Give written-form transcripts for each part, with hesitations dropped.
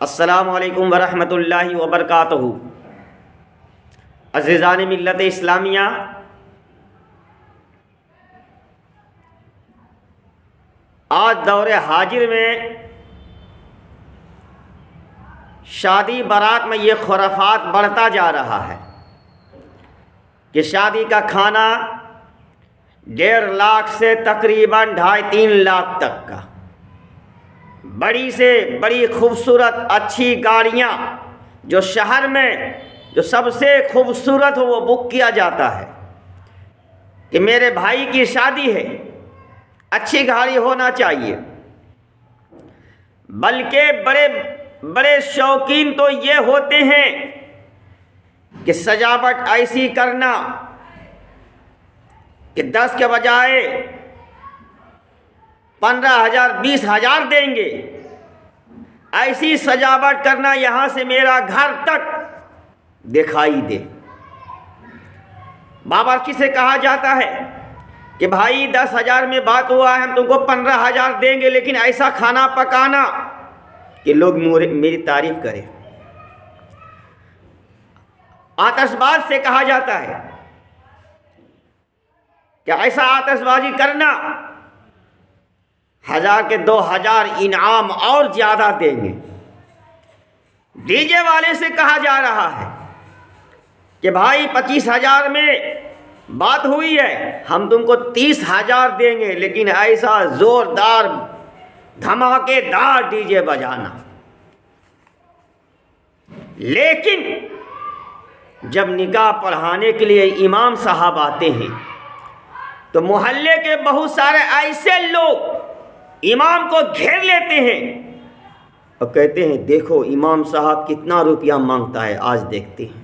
अस्सलामु अलैकुम वरहमतुल्लाहि वबरकातुहू। अज़ीज़ान मिल्लत इस्लामिया, आज दौरे हाजिर में शादी बारात में ये खुराफात बढ़ता जा रहा है कि शादी का खाना 1.5 लाख से तकरीबन 2.5-3 लाख तक का, बड़ी से बड़ी खूबसूरत अच्छी गाड़ियाँ जो शहर में जो सबसे खूबसूरत हो वो बुक किया जाता है कि मेरे भाई की शादी है, अच्छी गाड़ी होना चाहिए। बल्कि बड़े बड़े शौकीन तो ये होते हैं कि सजावट ऐसी करना कि 10 के बजाय 15,000 20,000 देंगे, ऐसी सजावट करना यहाँ से मेरा घर तक दिखाई दे। बावर्ची से कहा जाता है कि भाई 10,000 में बात हुआ है, हम तुमको 15,000 देंगे, लेकिन ऐसा खाना पकाना कि लोग मेरी तारीफ करें। आतिशबाज से कहा जाता है कि ऐसा आतिशबाजी करना 1,000 के 2,000 इनाम और ज़्यादा देंगे। डीजे वाले से कहा जा रहा है कि भाई 25,000 में बात हुई है, हम तुमको 30,000 देंगे, लेकिन ऐसा ज़ोरदार धमाकेदार डीजे बजाना। लेकिन जब निकाह पढ़ाने के लिए इमाम साहब आते हैं तो मोहल्ले के बहुत सारे ऐसे लोग इमाम को घेर लेते हैं और कहते हैं देखो इमाम साहब कितना रुपया मांगता है, आज देखते हैं।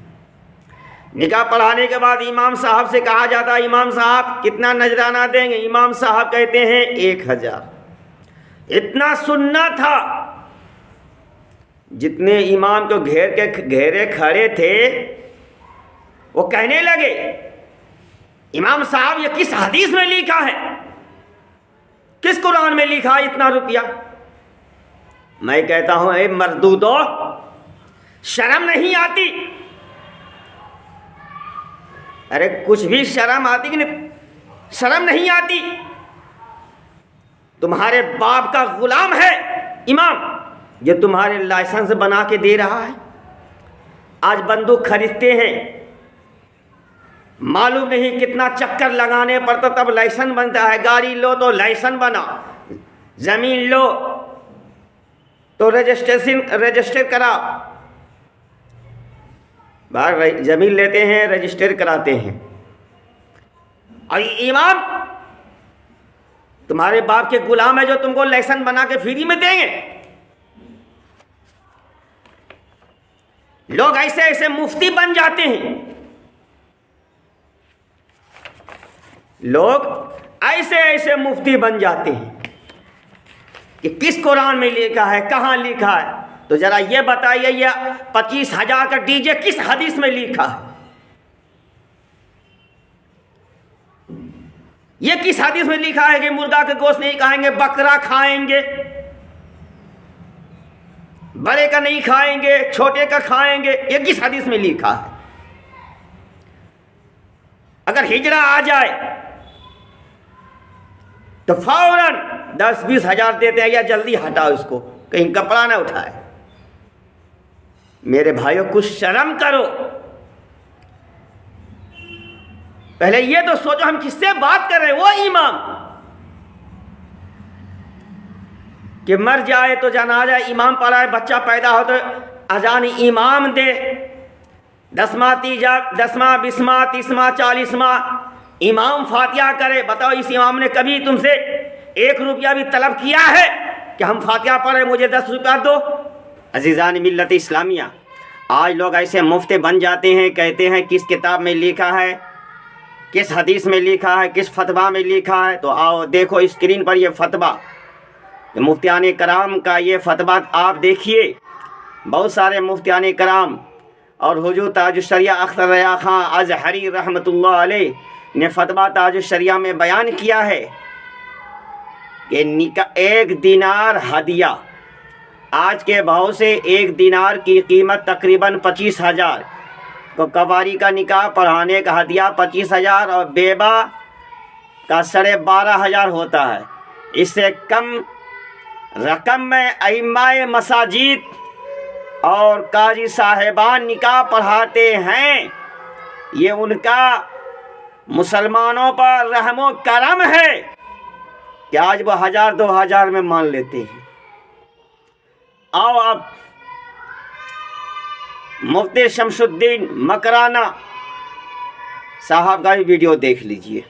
निकाह पढ़ाने के बाद इमाम साहब से कहा जाता है इमाम साहब कितना नजराना देंगे? इमाम साहब कहते हैं 1,000। इतना सुनना था, जितने इमाम को घेरे खड़े थे वो कहने लगे इमाम साहब ये किस हदीस में लिखा है, किस कुरान में लिखा है इतना रुपया? मैं कहता हूं ए मर्दूदो, शर्म नहीं आती? अरे कुछ भी शर्म आती कि नहीं? शर्म नहीं आती? तुम्हारे बाप का गुलाम है इमाम, जो तुम्हारे लाइसेंस बना के दे रहा है। आज बंदूक खरीदते हैं, मालूम नहीं कितना चक्कर लगाने पर तब लाइसेंस बनता है। गाड़ी लो तो लाइसेंस बना, जमीन लो तो रजिस्टर करा। बाहर जमीन लेते हैं, रजिस्टर कराते हैं। और इमाम तुम्हारे बाप के गुलाम है जो तुमको लाइसेंस बना के फ्री में देंगे। लोग ऐसे ऐसे मुफ्ती बन जाते हैं, लोग ऐसे ऐसे मुफ्ती बन जाते हैं कि किस कुरान में लिखा है, कहाँ लिखा है? तो जरा ये बताइए ये 25,000 का डीजे किस हदीस में लिखा है? ये किस हदीस में लिखा है कि मुर्गा के गोश्त नहीं खाएंगे, बकरा खाएंगे, बड़े का नहीं खाएंगे, छोटे का खाएंगे? ये किस हदीस में लिखा है? अगर हिजरा आ जाए तो फौरन 10-20 हजार देते हैं या जल्दी हटाओ इसको, कहीं कपड़ा ना उठाए। मेरे भाइयों कुछ शर्म करो। पहले ये तो सोचो हम किससे बात कर रहे हैं। वो इमाम कि मर जाए तो जनाजा इमाम पढ़ाए, बच्चा पैदा हो तो अजान इमाम दे, 10वां 20वां 30वां 40वां इमाम फातिहा करे। बताओ इस इमाम ने कभी तुमसे 1 रुपया भी तलब किया है कि हम फातिहा पढ़े, मुझे 10 रुपया दो? अजीज़ान मिल्लत इस्लामिया, आज लोग ऐसे मुफ्ते बन जाते हैं, कहते हैं किस किताब में लिखा है, किस हदीस में लिखा है, किस फतवा में लिखा है। तो आओ देखो स्क्रीन पर ये फतवा, मुफ्तियान कराम का ये फतवा आप देखिए। बहुत सारे मुफ्तियान कराम और हुजूर ताजुश्शरिया अख्तर रया खां अज़हरी रहमतुल्लाह अलैह ने फतवा ताजुश्शरिया में बयान किया है कि 1 दिनार हदिया आज के भाव से 1 दिनार की कीमत तकरीबन 25,000। तो कवारी का निकाह पढ़ाने का हदिया 25,000 और बेबा का 12,500 होता है। इससे कम रकम में अइम्माए मसाजिद और काजी साहिबान निकाह पढ़ाते हैं। ये उनका मुसलमानों पर रहमो करम है कि आज वो 1,000-2,000 में मान लेते हैं। आओ अब मुफ्ती शमसुद्दीन मकराना साहब का भी वीडियो देख लीजिए।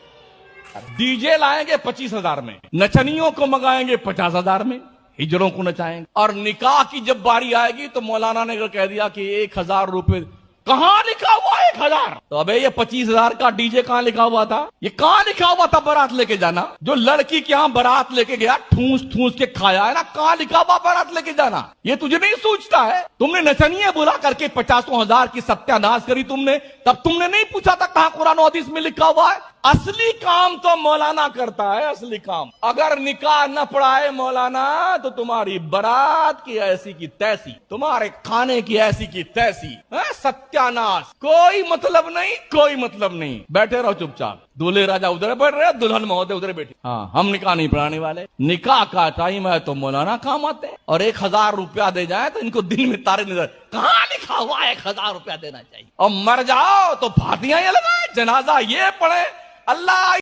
डीजे लाएंगे 25,000 में, नचनियों को मंगाएंगे 50,000 में, हिजड़ों को नचाएंगे। और निकाह की जब बारी आएगी तो मौलाना ने कह दिया कि 1,000 रुपए। कहाँ लिखा हुआ 1,000? तो अबे ये 25,000 का डीजे कहाँ लिखा हुआ था? ये कहाँ लिखा हुआ था बारात लेके जाना? जो लड़की के यहाँ बारात लेके गया ठूस ठूस के खाया है ना, कहाँ लिखा हुआ बारात लेके जाना? ये तुझे नहीं सोचता है? तुमने नचनिए बुला करके 50,000 की सत्यानाश करी तुमने, तब तुमने नहीं पूछा था कहाँ कुरान और हदीस में लिखा हुआ है? असली काम तो मौलाना करता है, असली काम। अगर निकाह न पढ़ाए मौलाना तो तुम्हारी बारात की ऐसी की तैसी, तुम्हारे खाने की ऐसी की तैसी। सत्यानाश। कोई मतलब नहीं, कोई मतलब नहीं। बैठे रहो चुपचाप। दूल्हे राजा उधर बैठ रहे, दुल्हन महोदय उधर बैठे। हाँ, हम निकाह नहीं पढ़ाने वाले। निकाह का टाइम है तो मौलाना काम आते हैं। और 1,000 रुपया दे जाए तो इनको दिन में तारे नजर। कहाँ लिखा हुआ 1,000 रुपया देना चाहिए? और मर जाओ तो फातियां ये लगाए, जनाजा ये पढ़े। अल्लाह